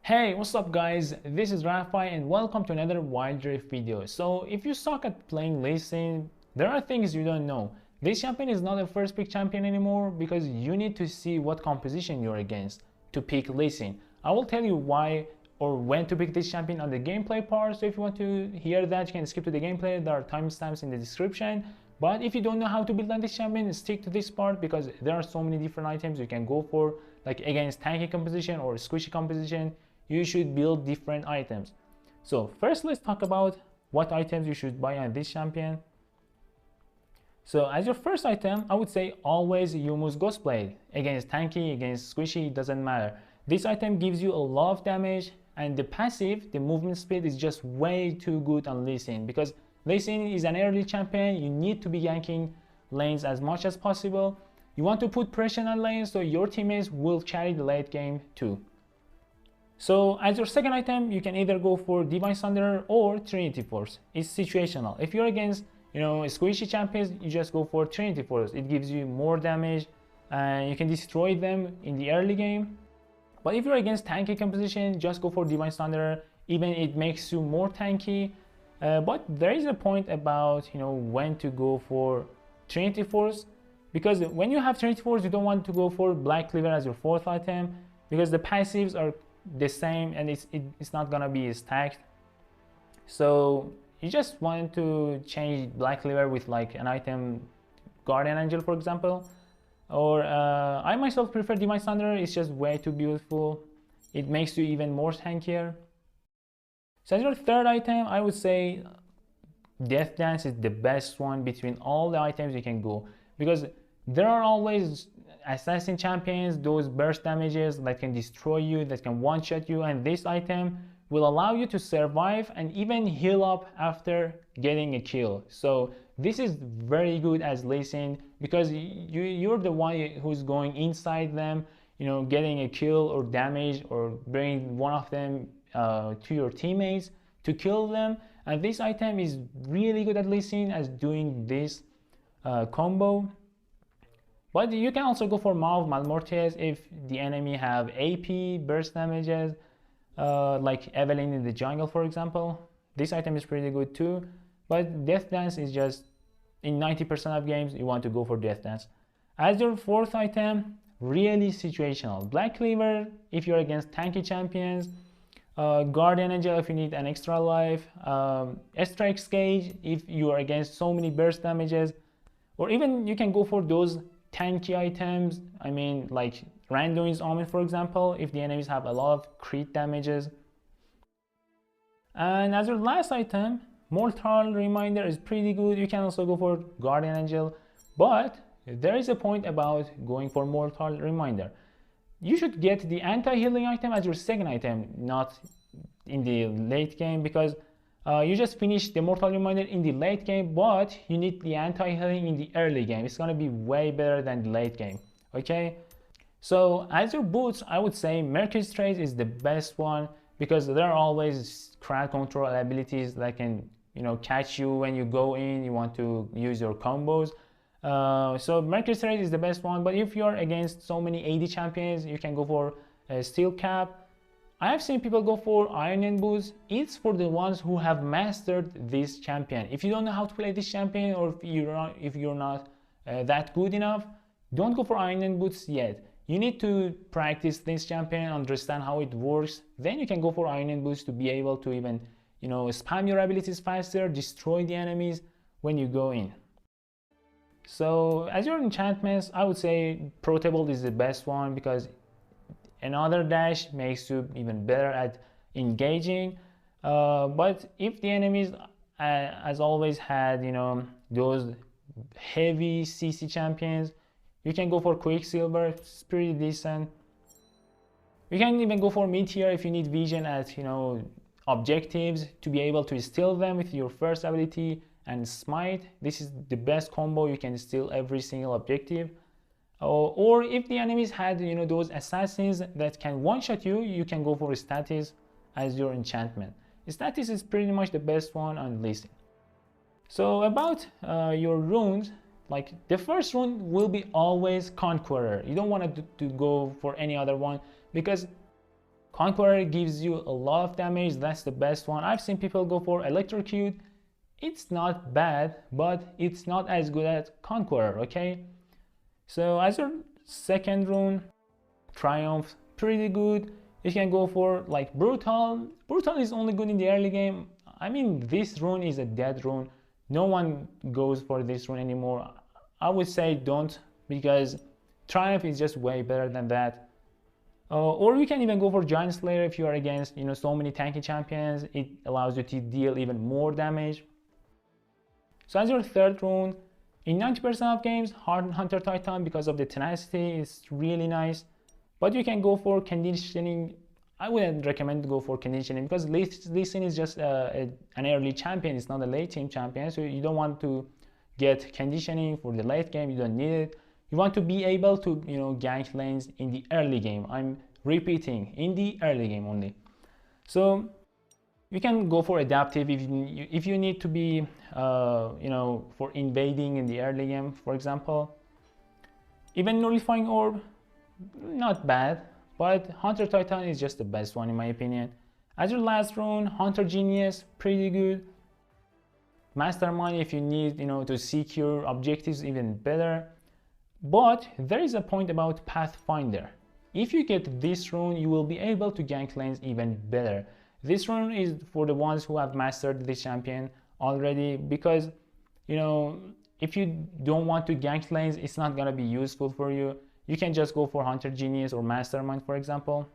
Hey, what's up guys? This is Rafigh and welcome to another Wild Rift video. So if you suck at playing Lee Sin, there are things you don't know. This champion is not a first pick champion anymore because you need to see what composition you're against to pick Lee Sin. I will tell you why or when to pick this champion on the gameplay part, so if you want to hear that you can skip to the gameplay, there are timestamps in the description. But if you don't know how to build on this champion, stick to this part because there are so many different items you can go for, like against tanky composition or squishy composition. You should build different items. So first let's talk about what items you should buy on this champion. So as your first item, I would say always Yumu's Ghostblade. Against tanky, against squishy, it doesn't matter. This item gives you a lot of damage, and the passive, the movement speed, is just way too good on Lee Sin because Lee Sin is an early champion. You need to be ganking lanes as much as possible. You want to put pressure on lanes so your teammates will carry the late game too. So as your second item, you can either go for Divine Thunder or Trinity Force. It's situational. If you're against, squishy champions, you just go for Trinity Force. It gives you more damage and you can destroy them in the early game. But if you're against tanky composition, just go for Divine Thunder. Even it makes you more tanky. But there is a point about when to go for Trinity Force, because when you have Trinity Force, you don't want to go for Black Cleaver as your fourth item because the passives are the same and it's not gonna be stacked. So you just want to change Black Cleaver with like an item Guardian Angel, for example. Or I myself prefer Divine Thunder. It's just way too beautiful. It makes you even more tankier. So as your third item, I would say Death Dance is the best one between all the items you can go, because there are always assassin champions, those burst damages that can destroy you, that can one-shot you, and this item will allow you to survive and even heal up after getting a kill. So this is very good as Lee Sin because you're the one who's going inside them, getting a kill or damage or bringing one of them to your teammates to kill them. And this item is really good at Lee Sin as doing this combo. But you can also go for Mauve Malmortius if the enemy have AP burst damages, like Evelyn in the jungle, for example. This item is pretty good too. But Death Dance is just, in 90% of games, you want to go for Death Dance. As your fourth item, really situational. Black Cleaver if you're against tanky champions, Guardian Angel if you need an extra life, Strike Gauge if you are against so many burst damages, or even you can go for those tanky items, like Randuin's Omen, for example, if the enemies have a lot of crit damages. And as your last item, Mortal Reminder is pretty good. You can also go for Guardian Angel, but there is a point about going for Mortal Reminder. You should get the anti-healing item as your second item, not in the late game, because you just finished the Mortal Reminder in the late game, but you need the anti-healing in the early game. It's gonna be way better than the late game, okay? So as your boots, I would say Mercury Strays is the best one because there are always crowd control abilities that can, catch you when you go in, you want to use your combos. So Mercury Strays is the best one, but if you're against so many AD champions, you can go for Steel Cap. I have seen people go for Iron Boots. It's for the ones who have mastered this champion. If you don't know how to play this champion, or if you're not that good enough, don't go for Iron Boots yet. You need to practice this champion, understand how it works. Then you can go for Iron Boots to be able to even, spam your abilities faster, destroy the enemies when you go in. So as your enchantments, I would say Protable is the best one because another dash makes you even better at engaging. But if the enemies, as always, had those heavy CC champions, you can go for Quicksilver. It's pretty decent. You can even go for Meteor if you need vision at objectives to be able to steal them with your first ability, and Smite. This is the best combo. You can steal every single objective. Or if the enemies had those assassins that can one-shot you, you can go for Statis as your enchantment. Statis is pretty much the best one on Lee Sin. So about your runes, like the first rune will be always Conqueror. You don't want to go for any other one because Conqueror gives you a lot of damage, that's the best one. I've seen people go for Electrocute. It's not bad, but it's not as good as Conqueror, okay? So as your second rune, Triumph, pretty good. You can go for like Brutal. Brutal is only good in the early game. I mean, this rune is a dead rune. No one goes for this rune anymore. I would say don't, because Triumph is just way better than that. Or you can even go for Giant Slayer if you are against, you know, so many tanky champions. It allows you to deal even more damage. So as your third rune, in 90% of games, Hardened Hunter Titan, because of the tenacity, is really nice. But you can go for conditioning. I wouldn't recommend to go for conditioning because Lee Sin is just an early champion. It's not a late game champion, so you don't want to get conditioning for the late game. You don't need it. You want to be able to, you know, gank lanes in the early game. I'm repeating, in the early game only. So you can go for adaptive if you need to be, you know, for invading in the early game, for example. Even Nullifying Orb, not bad, but Hunter Titan is just the best one in my opinion. As your last rune, Hunter Genius, pretty good. Mastermind if you need, you know, to secure objectives, even better. But there is a point about Pathfinder. If you get this rune, you will be able to gank lanes even better. This rune is for the ones who have mastered this champion already, because, you know, if you don't want to gank lanes, it's not gonna be useful for you. You can just go for Hunter Genius or Mastermind, for example.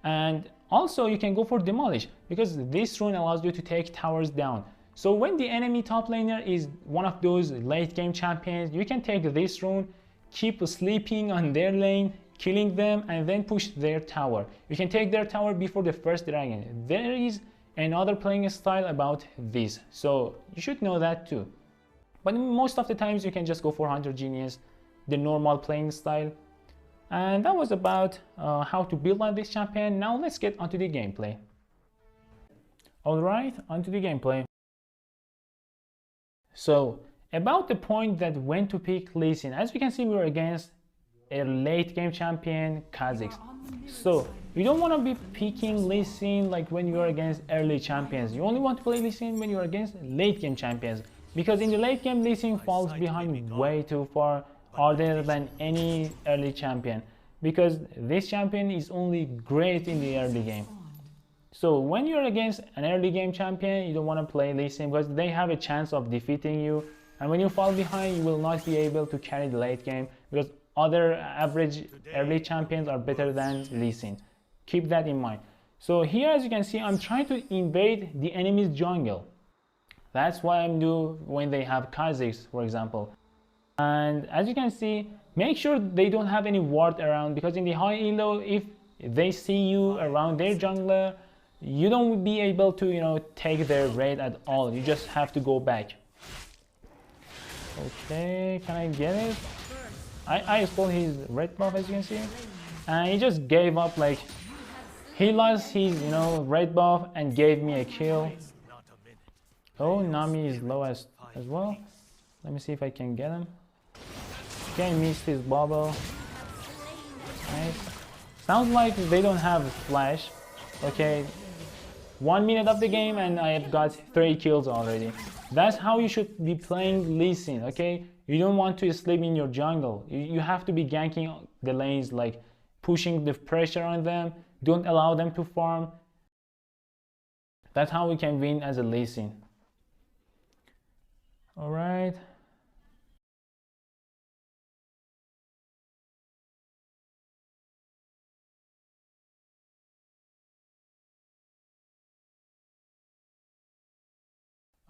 And also you can go for Demolish, because this rune allows you to take towers down. So when the enemy top laner is one of those late game champions, you can take this rune, keep sleeping on their lane, killing them, and then push their tower. You can take their tower before the first dragon. There is another playing style about this, so you should know that too. But most of the times you can just go for Hunter Genius, the normal playing style. And that was about how to build on this champion. Now let's get onto the gameplay. Alright, onto the gameplay. So, about the point that when to pick Lee Sin. As we can see, we were against a late game champion, Kha'Zix. So, you don't want to be picking Lee Sin like when you are against early champions. You only want to play Lee Sin when you are against late game champions. Because in the late game, Lee Sin falls behind way too far other than any early champion. Because this champion is only great in the early game. So when you're against an early game champion, you don't want to play Lee Sin because they have a chance of defeating you. And when you fall behind, you will not be able to carry the late game because other average early champions are better than Lee Sin. Keep that in mind. So here, as you can see, I'm trying to invade the enemy's jungle. That's what I'm doing when they have Kha'Zix, for example. And as you can see, make sure they don't have any ward around, because in the high elo, if they see you around their jungler, you don't be able to, you know, take their raid at all. You just have to go back. Okay, can I get it? I stole his red buff, as you can see, and he just gave up. Like, he lost his, you know, red buff and gave me a kill. Oh, Nami is low as well. Let me see if I can get him. Okay, missed his bubble. Nice. Sounds like they don't have flash. Okay, 1 minute of the game and I have got 3 kills already. That's how you should be playing Lee Sin, okay? You don't want to sleep in your jungle. You have to be ganking the lanes, like pushing the pressure on them. Don't allow them to farm. That's how we can win as a Lee Sin. Alright.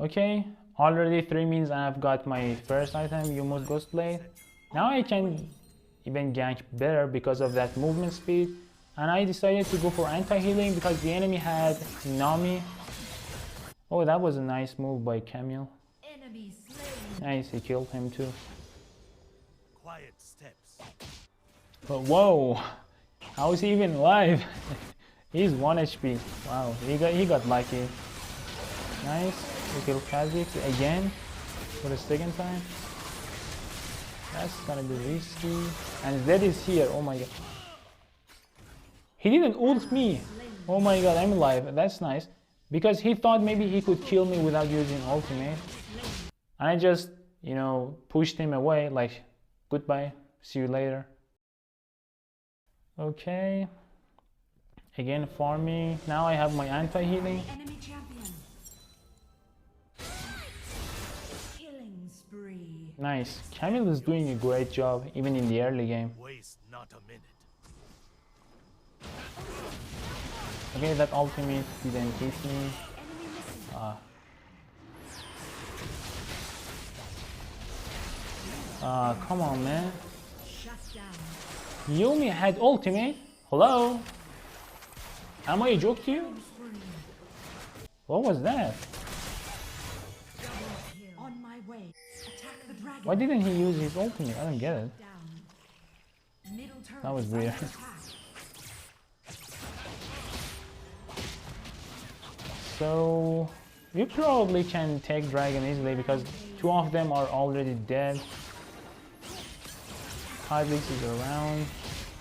Okay, already 3 minutes and I've got my first item, Yumu's Ghostblade. Now I can even gank better because of that movement speed. And I decided to go for anti-healing because the enemy had Nami. Oh, that was a nice move by Camille. Nice, he killed him too. Quiet steps. But whoa, how is he even alive? He's 1 HP. Wow, he got lucky. Nice. We kill Kha'Zix again for the second time. That's gonna be risky. And Zed is here. Oh my god. He didn't ult me. Oh my god, I'm alive. That's nice. Because he thought maybe he could kill me without using ultimate. And I just, pushed him away like, goodbye, see you later. Okay. Again, farming. Now I have my anti-healing. Enemy champion. Killing spree. Nice. Camille is doing a great job, even in the early game. Waste not a minute. Okay, that ultimate didn't hit me. Come on, man. Shut down. Yumi had ultimate? Hello? Am I a joke to you? What was that? On my way. Attack the dragon. Why didn't he use his ultimate? I don't get it. Down. Middle turret That was is weird. under attack. So we probably can take dragon easily because two of them are already dead. Kha'Zix is around,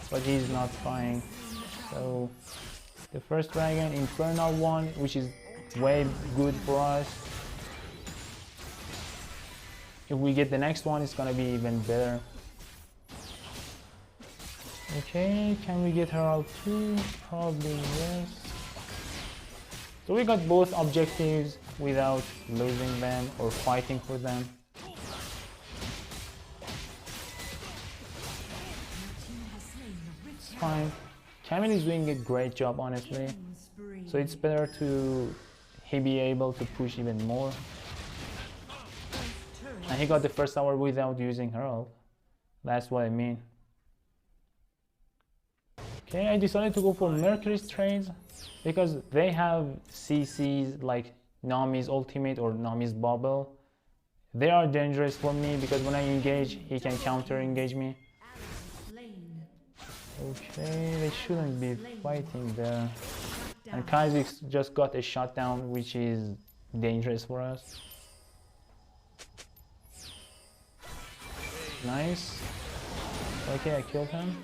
but he's not trying. So the first dragon, infernal one, which is way good for us. If we get the next one, it's gonna be even better. Okay, can we get her out too? Probably yes. So we got both objectives without losing them or fighting for them. It's fine. Camille is doing a great job, honestly. So it's better to he be able to push even more. And he got the first tower without using her ult. That's what I mean. Okay, I decided to go for Mercury's trades because they have CCs like Nami's ultimate or Nami's bubble. They are dangerous for me because when I engage, he can counter engage me. Okay, they shouldn't be fighting there. And Kha'Zix just got a shutdown, which is dangerous for us. Nice. Okay, I killed him.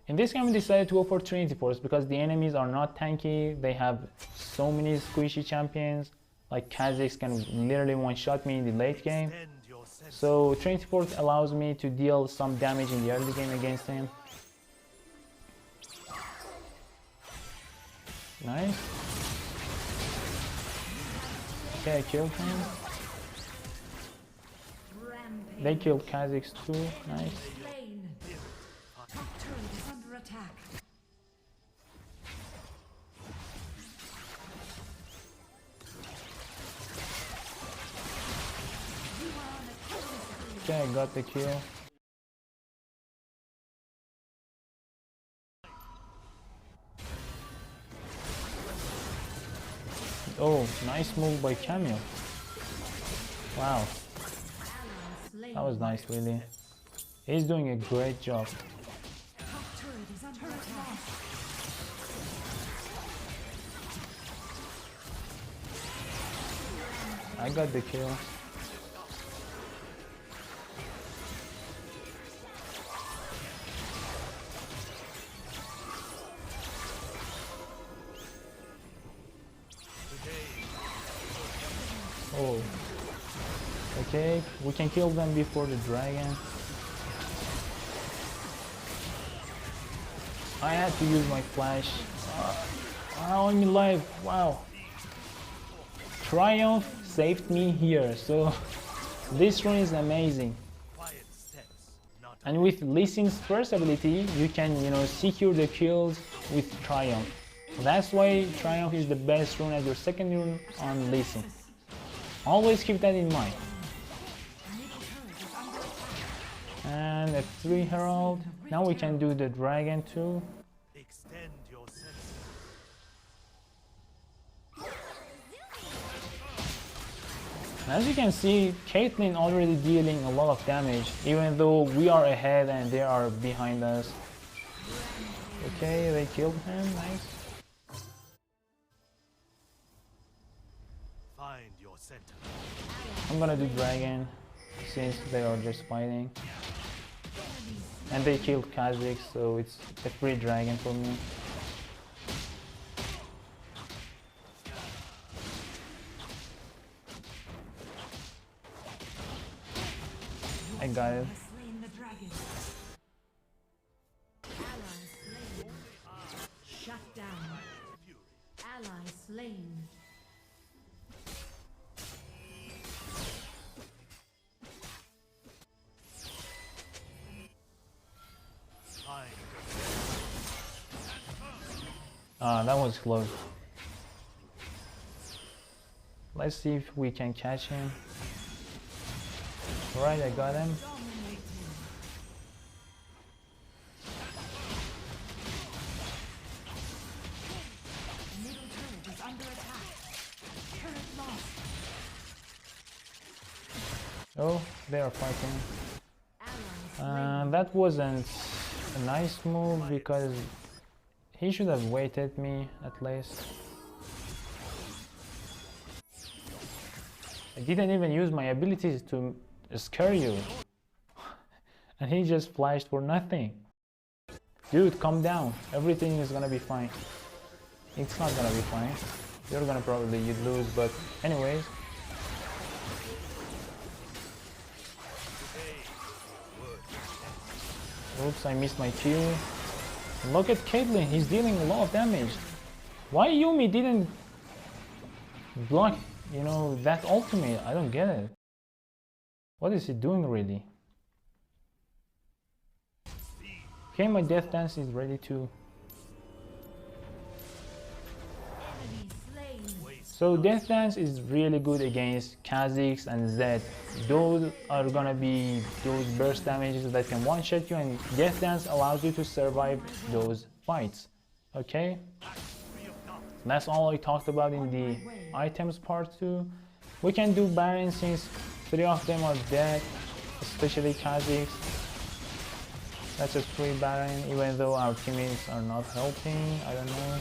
In this game, we decided to go for Trinity Force because the enemies are not tanky. They have so many squishy champions. Like Kha'Zix can literally one-shot me in the late game. So Trinity Force allows me to deal some damage in the early game against him. Nice. Okay, I killed him. They killed Kha'Zix too. Nice. Okay, I got the kill. Oh, nice move by Camille. Wow. That was nice, really. He's doing a great job. I got the kill. Oh, okay, we can kill them before the dragon. I had to use my flash. I'm alive, wow. Triumph saved me here, so this run is amazing. And with Lee Sin's first ability, you can, secure the kills with Triumph. That's why Triumph is the best rune as your second rune on Lee Sin. Always keep that in mind. And a 3 herald. Now we can do the dragon too. Extend your senses. As you can see, Caitlyn already dealing a lot of damage, even though we are ahead and they are behind us. Okay, they killed him, nice. Find your center. I'm gonna do dragon since they are just fighting. And they killed Kha'Zix, so it's a free dragon for me. I got it. Has slain the dragon. Ally slain. Shut down. Ally slain. That was close. Let's see if we can catch him. Alright, I got him. Dominating. Middle turret is under attack. Turret lost. Oh, they are fighting. Ally slain. That wasn't a nice move because he should have waited me at least. I didn't even use my abilities to scare you. And he just flashed for nothing. Dude, calm down. Everything is gonna be fine. It's not gonna be fine. You're gonna probably lose, but anyways. Oops, I missed my Q. Look at Caitlyn, he's dealing a lot of damage. Why Yumi didn't block, that ultimate? I don't get it. What is he doing really? Okay, my Death Dance is ready too. Enemy slain. So Death Dance is really good against Kha'Zix and Zed. Those are gonna be those burst damages that can one-shot you, and Death Dance allows you to survive those fights. Okay? That's all I talked about in the items part 2. We can do Baron since 3 of them are dead, especially Kha'Zix. That's a free Baron, even though our teammates are not helping. I don't know.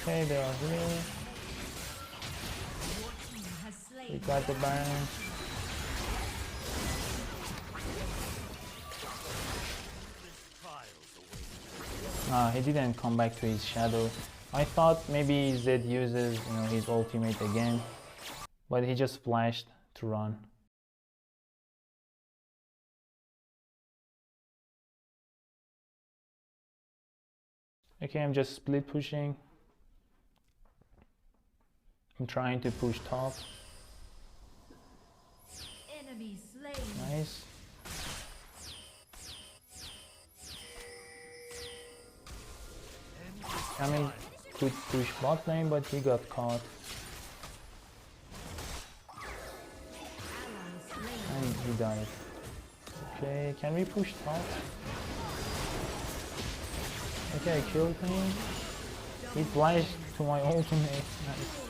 Okay, they are here. Your team has slain. We got the Baron. He didn't come back to his shadow. I thought maybe Zed uses, his ultimate again, but he just flashed to run. Okay, I'm just split pushing. I'm trying to push top. Enemy slain. Nice. Camille could push bot lane, but he got caught. Ally slain. And he died. Okay, can we push top? Okay, I killed him. He flashed to my ultimate. Nice.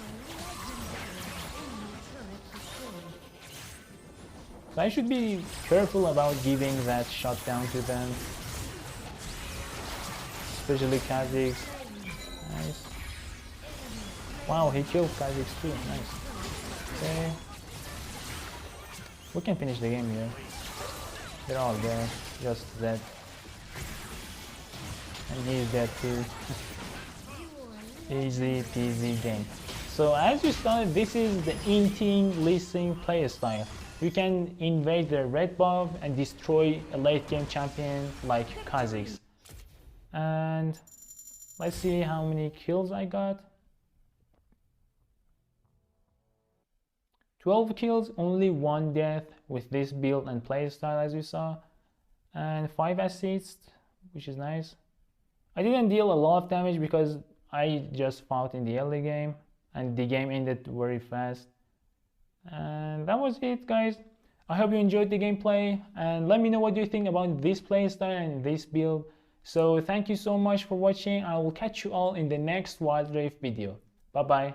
So I should be careful about giving that shutdown to them. Especially Kha'Zix. Nice. Wow, he killed Kha'Zix too. Nice. Okay. We can finish the game here. They're all there. Just dead. And he's dead too. Easy peasy game. So as you saw, this is the INTING Lee Sin playstyle. You can invade the red buff and destroy a late game champion like Kha'Zix. And let's see how many kills I got. 12 kills, only 1 death with this build and playstyle as you saw. And 5 assists, which is nice. I didn't deal a lot of damage because I just fought in the early game and the game ended very fast. And that was it, guys. I hope you enjoyed the gameplay and let me know what you think about this playstyle and this build. So thank you so much for watching. I will catch you all in the next Wild Rift video. Bye bye.